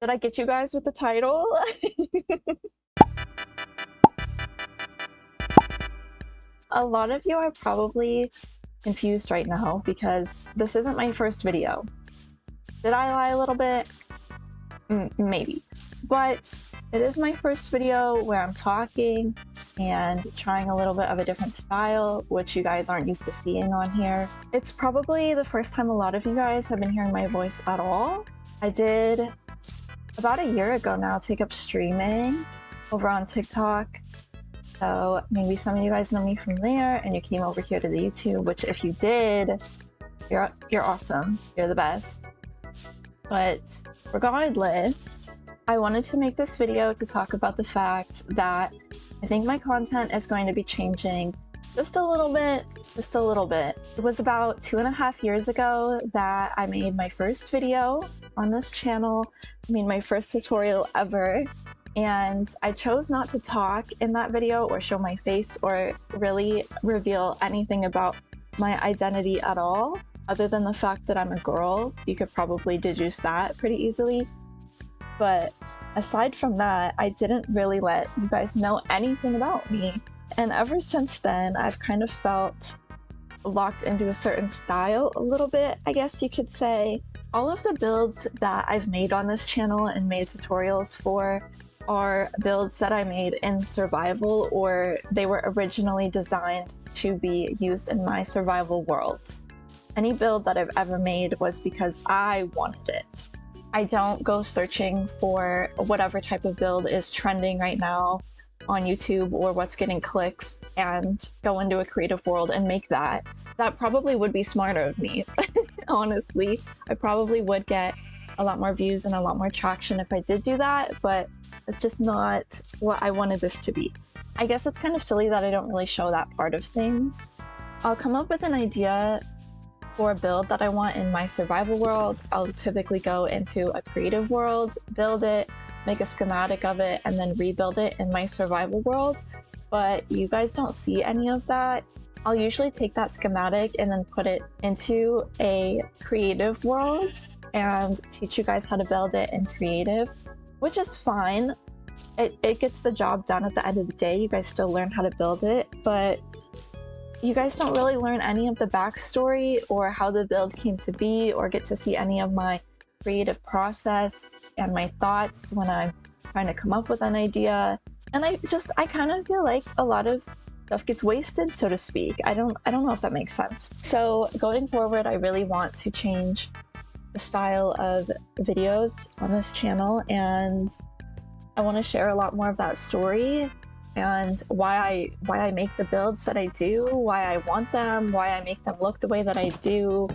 Did I get you guys with the title? A lot of you are probably confused right now because this isn't my first video. Did I lie a little bit? Maybe. But it is my first video where I'm talking and trying a little bit of a different style, which you guys aren't used to seeing on here. It's probably the first time a lot of you guys have been hearing my voice at all. I did about a year ago now take up streaming over on TikTok. So maybe some of you guys know me from there and you came over here to the YouTube, which if you did, you're awesome. You're the best. But regardless, I wanted to make this video to talk about the fact that I think my content is going to be changing just a little bit. It was about 2.5 years ago that I made my first video on this channel. I mean, my first tutorial ever. And I chose not to talk in that video or show my face or really reveal anything about my identity at all, other than the fact that I'm a girl. You could probably deduce that pretty easily. But aside from that, I didn't really let you guys know anything about me. And ever since then, I've kind of felt locked into a certain style a little bit, I guess you could say. All of the builds that I've made on this channel and made tutorials for are builds that I made in survival, or they were originally designed to be used in my survival worlds. Any build that I've ever made was because I wanted it. I don't go searching for whatever type of build is trending right now on YouTube or what's getting clicks and go into a creative world and make that. That probably would be smarter of me. Honestly, I probably would get a lot more views and a lot more traction if I did do that, but it's just not what I wanted this to be. I guess it's kind of silly that I don't really show that part of things. I'll come up with an idea for a build that I want in my survival world. I'll typically go into a creative world, build it, make a schematic of it, and then rebuild it in my survival world. But you guys don't see any of that. I'll usually take that schematic and then put it into a creative world and teach you guys how to build it in creative, which is fine. It gets the job done at the end of the day. You guys still learn how to build it, but you guys don't really learn any of the backstory or how the build came to be, or get to see any of my creative process and my thoughts when I'm trying to come up with an idea. And I kind of feel like a lot of stuff gets wasted, so to speak. I don't know if that makes sense. So going forward, I really want to change the style of videos on this channel, and I want to share a lot more of that story and why I make the builds that I do, why I want them, why I make them look the way that I do,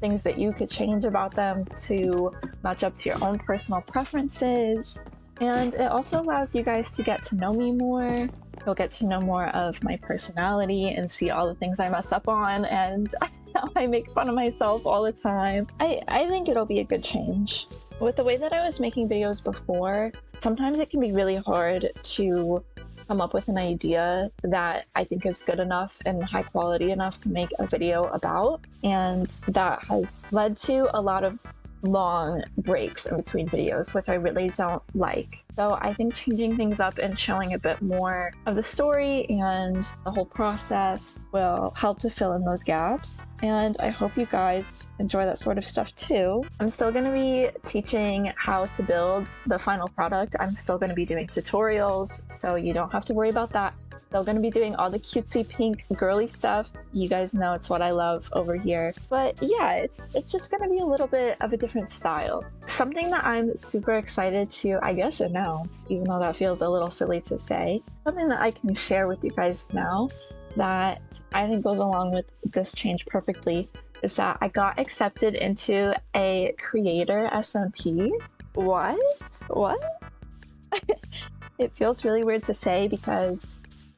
things that you could change about them to match up to your own personal preferences. And it also allows you guys to get to know me more. You'll get to know more of my personality and see all the things I mess up on and how I make fun of myself all the time. I think it'll be a good change. With the way that I was making videos before, sometimes it can be really hard to come up with an idea that I think is good enough and high quality enough to make a video about. And that has led to a lot of long breaks in between videos, which I really don't like. So I think changing things up and showing a bit more of the story and the whole process will help to fill in those gaps. And I hope you guys enjoy that sort of stuff too. I'm still going to be teaching how to build the final product. I'm still going to be doing tutorials, so you don't have to worry about that. Still going to be doing all the cutesy pink girly stuff. You guys know it's what I love over here. But yeah, it's just going to be a little bit of a different style. Something that I'm super excited to, I guess, announce, even though that feels a little silly to say, something that I can share with you guys now that I think goes along with this change perfectly, is that I got accepted into a creator SMP. What? It feels really weird to say because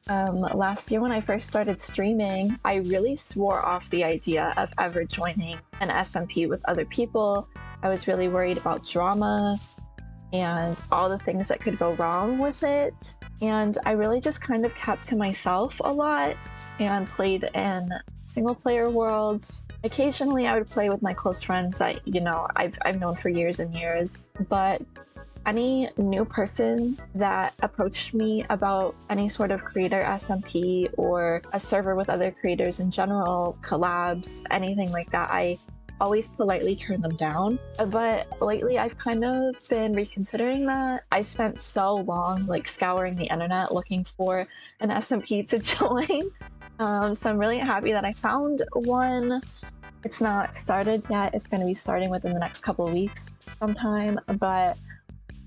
last year when I first started streaming, I really swore off the idea of ever joining an SMP with other people. I was really worried about drama and all the things that could go wrong with it. And I really just kind of kept to myself a lot and played in single player worlds. Occasionally I would play with my close friends that, you know, I've known for years and years, but any new person that approached me about any sort of creator SMP or a server with other creators in general, collabs, anything like that, I always politely turn them down. But lately I've kind of been reconsidering that. I spent so long like scouring the internet looking for an SMP to join. So I'm really happy that I found one. It's not started yet. It's going to be starting within the next couple of weeks sometime, but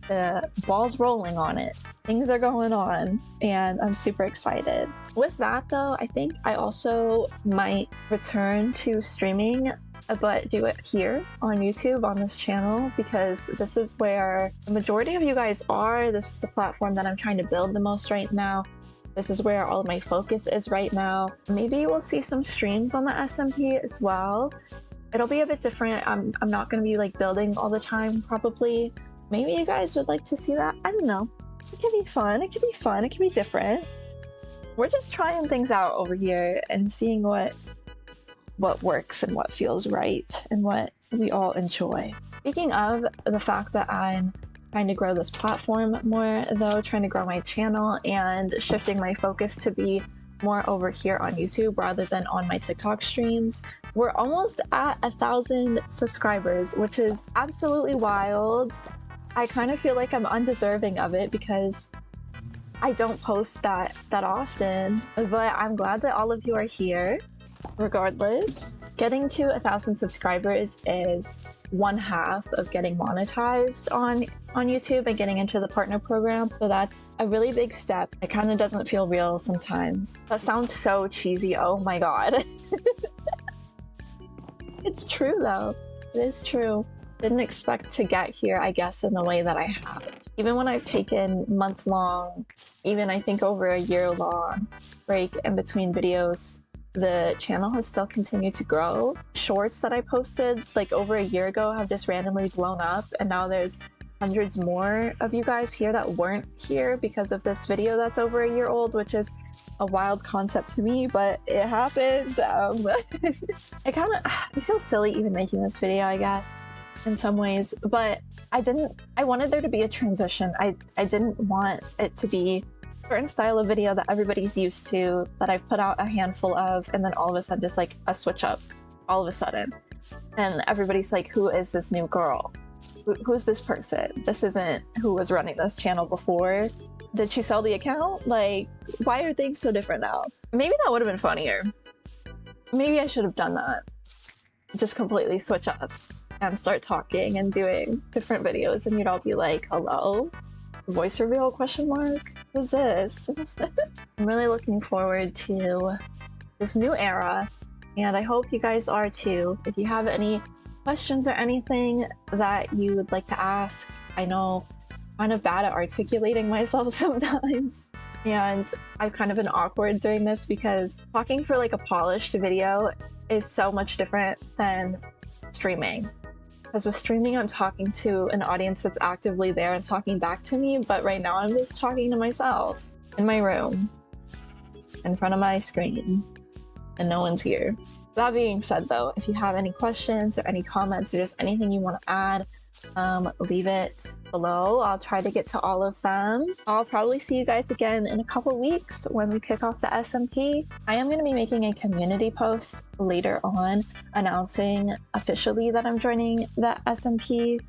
the ball's rolling on it. Things are going on and I'm super excited. With that though, I think I also might return to streaming, but do it here on YouTube on this channel, because this is where the majority of you guys are. This is the platform that I'm trying to build the most right now. This is where all of my focus is right now. Maybe we'll see some streams on the SMP as well. It'll be a bit different. I'm not going to be like building all the time probably. Maybe you guys would like to see that. I don't know. It could be fun. It could be fun. It could be different. We're just trying things out over here and seeing what works and what feels right and what we all enjoy. Speaking of the fact that I'm trying to grow this platform more though, trying to grow my channel and shifting my focus to be more over here on YouTube rather than on my TikTok streams, we're almost at 1,000 subscribers, which is absolutely wild. I kind of feel like I'm undeserving of it because I don't post that often, but I'm glad that all of you are here. Regardless, getting to 1,000 subscribers is 1/2 of getting monetized on YouTube and getting into the partner program. So that's a really big step. It kind of doesn't feel real sometimes. That sounds so cheesy. Oh my god. It's true though. It is true. Didn't expect to get here, I guess, in the way that I have. Even when I've taken month-long, even I think over a year-long break in between videos, the channel has still continued to grow. Shorts that I posted like over a year ago have just randomly blown up, and now there's hundreds more of you guys here that weren't here because of this video that's over a year old, which is a wild concept to me, but it happened. I feel silly even making this video, I guess, in some ways, but I wanted there to be a transition. I didn't want it to be a certain style of video that everybody's used to, that I've put out a handful of, and then all of a sudden just like a switch up all of a sudden. And everybody's like, who is this new girl? Who's this person? This isn't who was running this channel before. Did she sell the account? Like, why are things so different now? Maybe that would have been funnier. Maybe I should have done that. Just completely switch up and start talking and doing different videos, and you'd all be like, hello? Voice reveal question mark? Who's this? I'm really looking forward to this new era, and I hope you guys are too. If you have any questions or anything that you would like to ask, I know I'm kind of bad at articulating myself sometimes, and I've kind of been awkward doing this because talking for like a polished video is so much different than streaming. Because with streaming, I'm talking to an audience that's actively there and talking back to me, but right now I'm just talking to myself in my room, in front of my screen, and no one's here. That being said though, if you have any questions or any comments or just anything you want to add, leave it below. I'll try to get to all of them. I'll probably see you guys again in a couple weeks when we kick off the SMP. I am going to be making a community post later on announcing officially that I'm joining the SMP.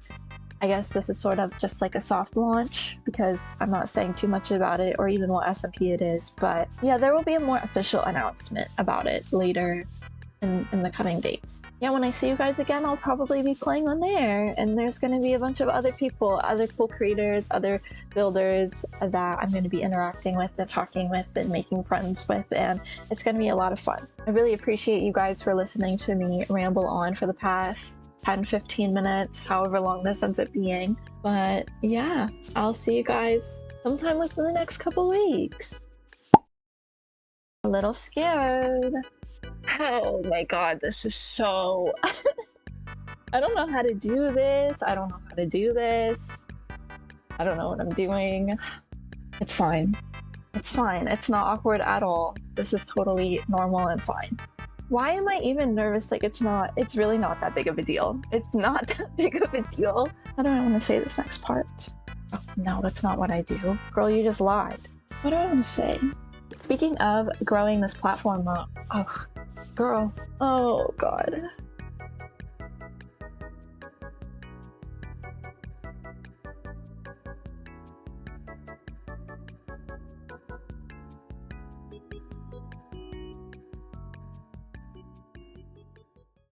I guess this is sort of just like a soft launch because I'm not saying too much about it or even what SMP it is, but yeah, there will be a more official announcement about it later in the coming days. Yeah, when I see you guys again, I'll probably be playing on there, and there's going to be a bunch of other people, other cool creators, other builders that I'm going to be interacting with and talking with and making friends with, and it's going to be a lot of fun. I really appreciate you guys for listening to me ramble on for the past 10-15 minutes, however long this ends up being. But yeah, I'll see you guys sometime within the next couple weeks. A little scared. Oh my god, this is so... I don't know how to do this. I don't know how to do this. I don't know what I'm doing. It's fine. It's fine. It's not awkward at all. This is totally normal and fine. Why am I even nervous? Like, it's really not that big of a deal. It's not that big of a deal. How do I want to say this next part? No, that's not what I do. Girl, you just lied. What do I want to say? Speaking of growing this platform up, ugh, girl, oh god.